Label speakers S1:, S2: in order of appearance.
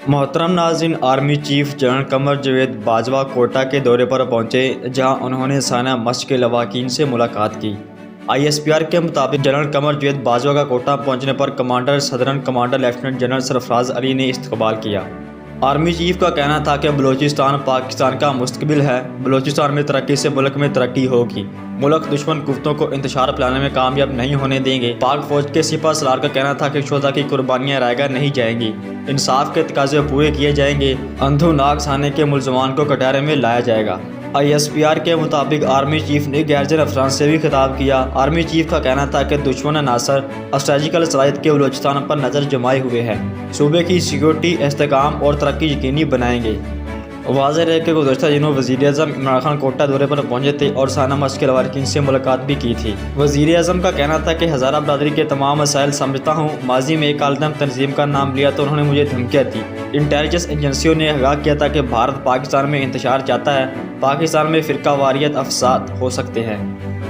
S1: मोहतरम नाज़रीन, army chief general Qamar Javed Bajwa Kota के दौरे पर पहुंचे, जहां उन्होंने साना मस्जिद के लवाकीन से मुलाकात की। ISPR के मुताबिक जनरल कमर जावेद बाजवा का कोटा पहुंचने पर commander southern commander lieutenant general Sarfaraz Ali ने इस्तकबाल किया। आर्मी चीफ का कहना था कि बलूचिस्तान पाकिस्तान का मुस्तकबिल है। बलूचिस्तान में तरक्की से मुल्क में तरक्की होगी। मुल्क दुश्मन कुफ्तों को इंतशार फैलाने में कामयाब नहीं होने देंगे। पाक फौज के सिपह सलार का कहना था कि शोधा की कुर्बानियां रायगा नहीं जाएंगी, इंसाफ के तकाजे पूरे किए जाएंगे। अंधो नाक साने के मुलजमान को कटहरे में लाया जाएगा। ISPR के मुताबिक आर्मी चीफ ने गैरजन अफसरान से भी खिताब किया। आर्मी चीफ का कहना था कि दुश्मन अनासर स्ट्रेटजिकल सलाहियत के बलूचिस्तान पर नज़र जमाए हुए हैं, सूबे की सिक्योरिटी, इस्तेहकाम और तरक्की यकीनी बनाएंगे। वाज़ेह है कि गुज़श्ता दिनों वज़ीर-ए-आज़म इमरान खान कोटा दौरे पर पहुंचे थे और साना मस्जिद के लवाकीन से मुलाकात भी की थी। वज़ीर-ए-आज़म का कहना था कि हज़ारा बरादरी के तमाम मसाइल समझता हूँ। माजी में एक आलम तंजीम का नाम लिया तो उन्होंने मुझे धमकियाँ दी। इंटेलिजेंस एजेंसियों ने आगाह किया था कि भारत पाकिस्तान में इंतशार चाहता है। पाकिस्तान में फ़िरका वारियत अफसाद हो सकते हैं।